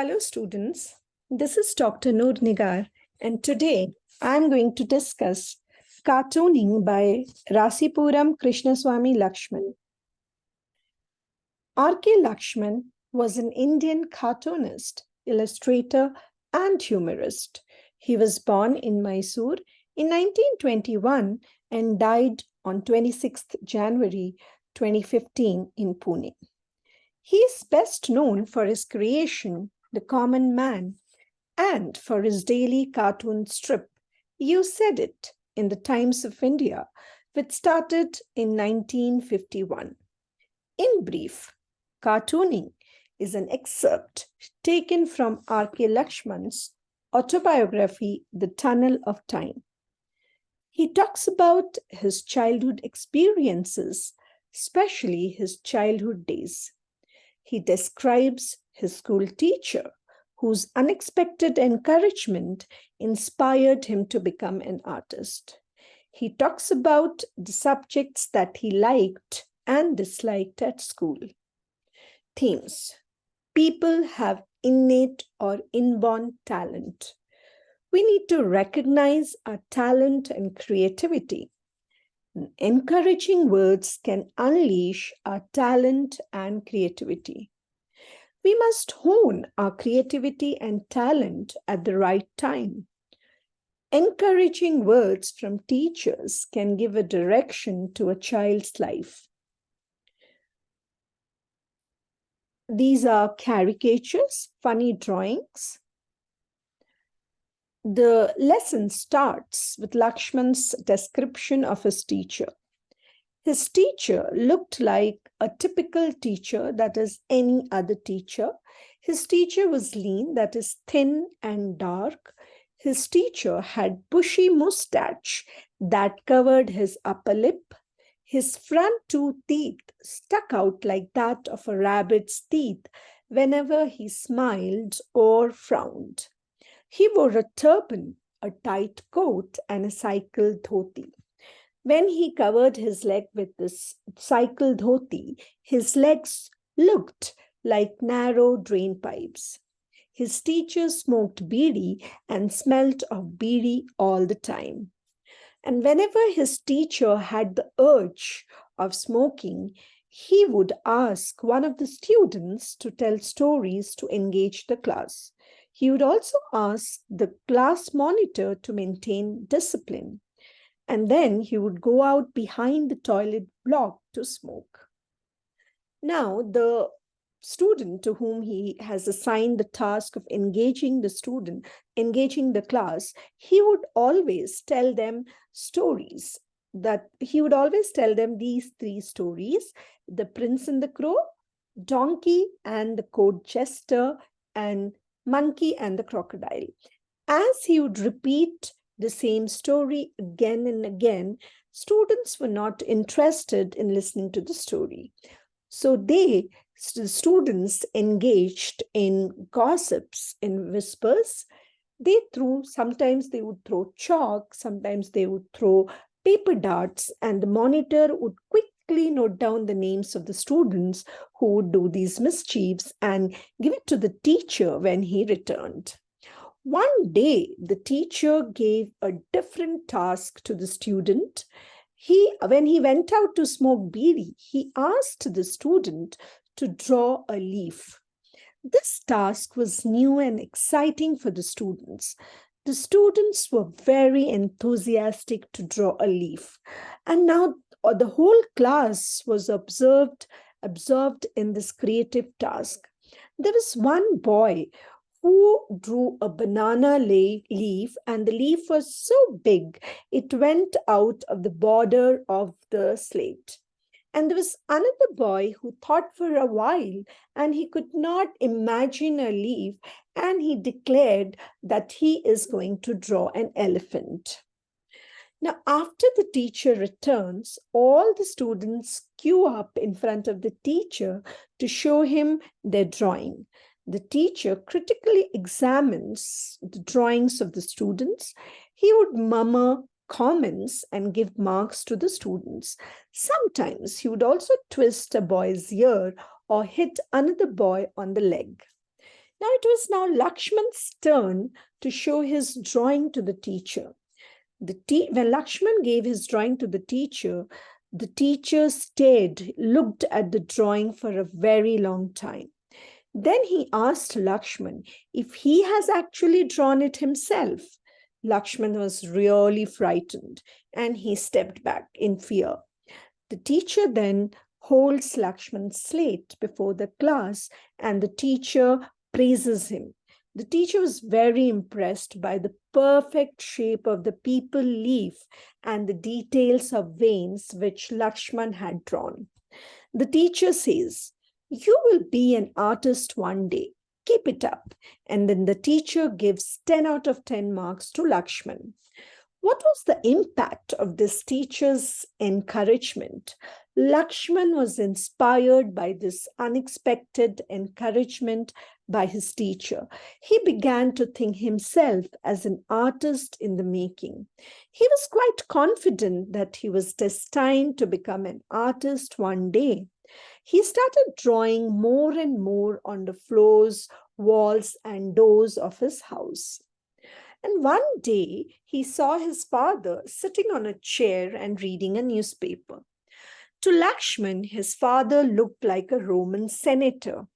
Hello students, this is Dr.NoorNigar and today I am going to discuss cartooning by Rasipuram Krishnaswamy Laxman. R.K. Laxman was an Indian cartoonist, illustrator and humorist. He was born in Mysore in 1921 and died on 26th January 2015 in Pune. He is best known for his creation, The Common Man, and for his daily cartoon strip, You Said It, in the Times of India, which started in 1951. In brief, cartooning is an excerpt taken from R.K. Laxman's autobiography, The Tunnel of Time. He talks about his childhood experiences, especially his childhood days. He describes his school teacher, whose unexpected encouragement inspired him to become an artist. He talks about the subjects that he liked and disliked at school. Themes: people have innate or inborn talent. We need to recognize our talent and creativity. Encouraging words can unleash our talent and creativity. We must hone our creativity and talent at the right time. Encouraging words from teachers can give a direction to a child's life. These are caricatures, funny drawings. The lesson starts with Laxman's description of his teacher. His teacher looked like a typical teacher, that is, any other teacher. His teacher was lean, that is, thin and dark. His teacher had bushy mustache that covered his upper lip. His front two teeth stuck out like that of a rabbit's teeth whenever he smiled or frowned. He wore a turban, a tight coat, and a cycle dhoti. When he covered his leg with this cycle dhoti, his legs looked like narrow drain pipes. His teacher smoked bidi and smelt of bidi all the time. And whenever his teacher had the urge of smoking, he would ask one of the students to tell stories to engage the class. He would also ask the class monitor to maintain discipline. And then he would go out behind the toilet block to smoke. Now, the student to whom he has assigned the task of engaging the class, he would always tell them stories. He would always tell them these three stories: The Prince and the Crow, Donkey and the Court Jester, and Monkey and the Crocodile. As he would repeat the same story again and again, students were not interested in listening to the story. So the students engaged in gossips, in whispers. Sometimes they would throw chalk, sometimes they would throw paper darts, and the monitor would quickly note down the names of the students who would do these mischiefs and give it to the teacher when he returned. One day, the teacher gave a different task to the student. When he went out to smoke bidi, he asked the student to draw a leaf. This task was new and exciting for the students. The students were very enthusiastic to draw a leaf. And now the whole class was absorbed in this creative task. There was one boy who drew a banana leaf, and the leaf was so big, it went out of the border of the slate. And there was another boy who thought for a while, and he could not imagine a leaf, and he declared that he is going to draw an elephant. Now, after the teacher returns, all the students queue up in front of the teacher to show him their drawing. The teacher critically examines the drawings of the students. He would murmur comments and give marks to the students. Sometimes he would also twist a boy's ear or hit another boy on the leg. Now it was now Lakshman's turn to show his drawing to the teacher. When Lakshman gave his drawing to the teacher stared, looked at the drawing for a very long time. Then he asked Lakshman if he has actually drawn it himself. Lakshman was really frightened and he stepped back in fear. The teacher then holds Lakshman's slate before the class and the teacher praises him. The teacher was very impressed by the perfect shape of the peepal leaf and the details of veins which Lakshman had drawn. The teacher says, "You will be an artist one day. Keep it up." And then the teacher gives 10 out of 10 marks to Lakshman. What was the impact of this teacher's encouragement? Lakshman was inspired by this unexpected encouragement by his teacher. He began to think himself as an artist in the making. He was quite confident that he was destined to become an artist one day. He started drawing more and more on the floors, walls, and doors of his house. And one day he saw his father sitting on a chair and reading a newspaper. To Lakshman, his father looked like a Roman senator.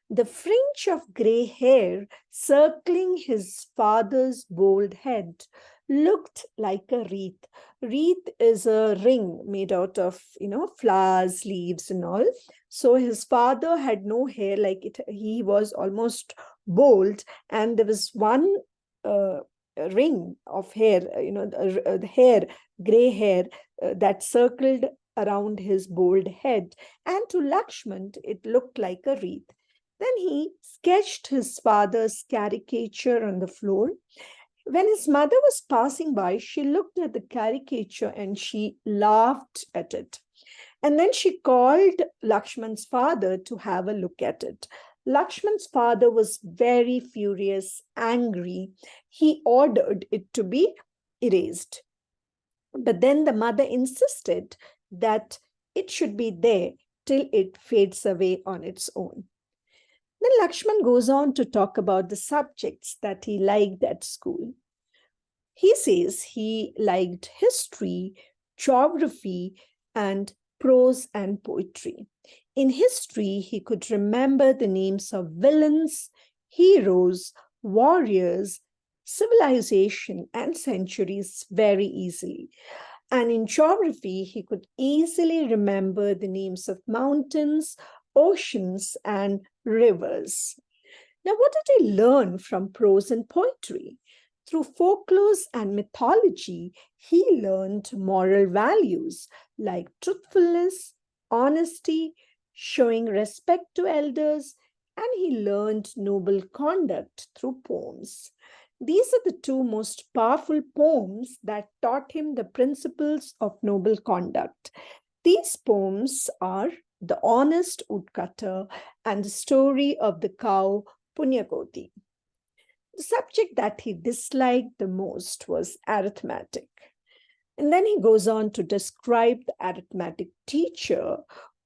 The fringe of grey hair circling his father's bald head looked like a wreath. Wreath is a ring made out of, flowers, leaves and all. So his father had no hair, he was almost bald, and there was one ring of hair, the hair, grey hair that circled around his bald head. And to Lakshman, it looked like a wreath. Then he sketched his father's caricature on the floor. When his mother was passing by, she looked at the caricature and she laughed at it. And then she called Lakshman's father to have a look at it. Lakshman's father was very furious, angry. He ordered it to be erased. But then the mother insisted that it should be there till it fades away on its own. Then Laxman goes on to talk about the subjects that he liked at school. He says he liked history, geography, and prose and poetry. In history, he could remember the names of villains, heroes, warriors, civilization, and centuries very easily. And in geography, he could easily remember the names of mountains, oceans, and rivers. Now, what did he learn from prose and poetry? Through folklores and mythology, he learned moral values like truthfulness, honesty, showing respect to elders, and he learned noble conduct through poems. These are the two most powerful poems that taught him the principles of noble conduct. These poems are The Honest Woodcutter and The Story of the Cow Punyakoti. The subject that he disliked the most was arithmetic. And then he goes on to describe the arithmetic teacher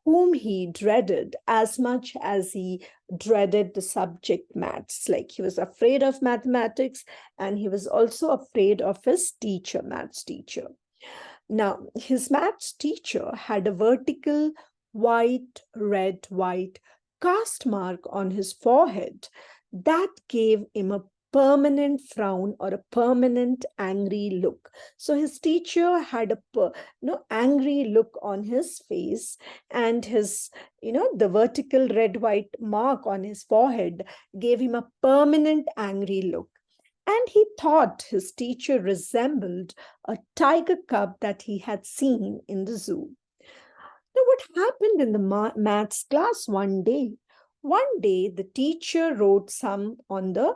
whom he dreaded as much as he dreaded the subject maths. Like he was afraid of mathematics and he was also afraid of his teacher, maths teacher. Now, his maths teacher had a vertical white, red, white cast mark on his forehead that gave him a permanent frown or a permanent angry look. So his teacher had a angry look on his face, and his, the vertical red white mark on his forehead gave him a permanent angry look. And he thought his teacher resembled a tiger cub that he had seen in the zoo. Now, what happened in the maths class one day? One day, the teacher wrote some on the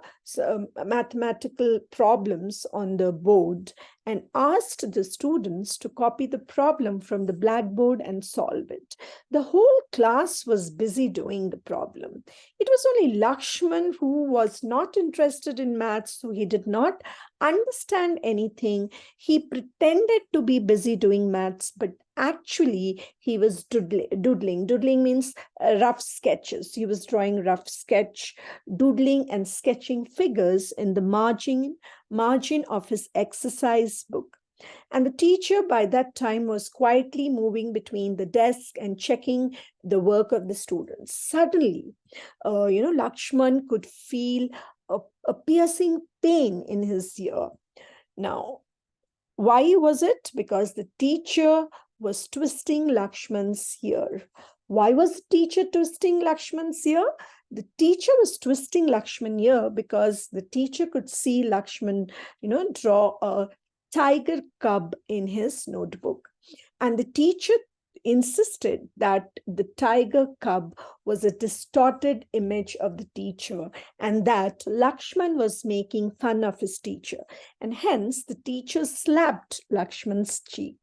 mathematical problems on the board, and asked the students to copy the problem from the blackboard and solve it. The whole class was busy doing the problem. It was only Lakshman who was not interested in maths, so he did not understand anything. He pretended to be busy doing maths, but actually he was doodling. Doodling means rough sketches. He was drawing rough sketch, doodling and sketching figures in the margin of his exercise book. And the teacher by that time was quietly moving between the desk and checking the work of the students. Suddenly, Lakshman could feel a piercing pain in his ear. Now, why was it? Because the teacher was twisting Lakshman's ear. Why was the teacher twisting Lakshman's ear? The teacher was twisting Lakshman's ear because the teacher could see Lakshman, draw a tiger cub in his notebook. And the teacher insisted that the tiger cub was a distorted image of the teacher and that Lakshman was making fun of his teacher. And hence, the teacher slapped Lakshman's cheek.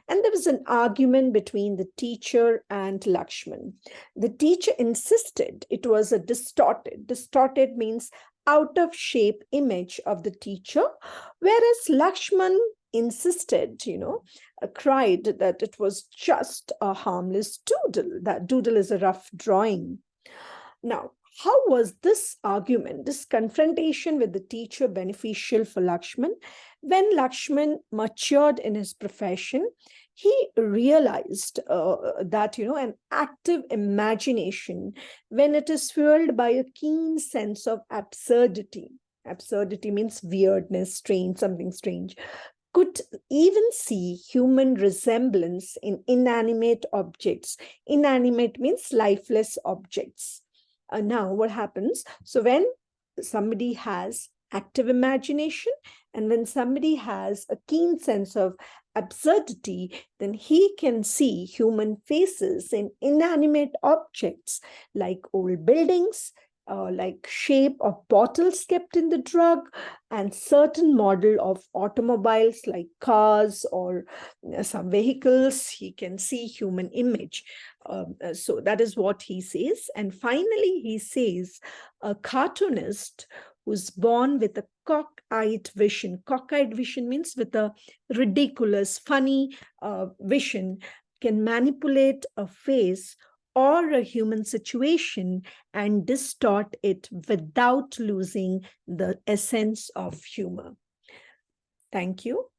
And there was an argument between the teacher and Lakshman. The teacher insisted it was a distorted means out of shape image of the teacher, whereas Lakshman insisted, cried that it was just a harmless doodle. That doodle is a rough drawing. Now, how was this argument, this confrontation with the teacher beneficial for Lakshman? When Lakshman matured in his profession, he realized that, an active imagination, when it is fueled by a keen sense of absurdity means weirdness, strange, something strange, could even see human resemblance in inanimate objects. Inanimate means lifeless objects. Now, what happens? So when somebody has active imagination and when somebody has a keen sense of absurdity, then he can see human faces in inanimate objects like old buildings, like shape of bottles kept in the drug, and certain model of automobiles like cars or some vehicles. He can see human image. So that is what he says. And finally, he says a cartoonist who's born with a cockeyed vision. Cockeyed vision means with a ridiculous, funny vision, can manipulate a face or a human situation and distort it without losing the essence of humor. Thank you.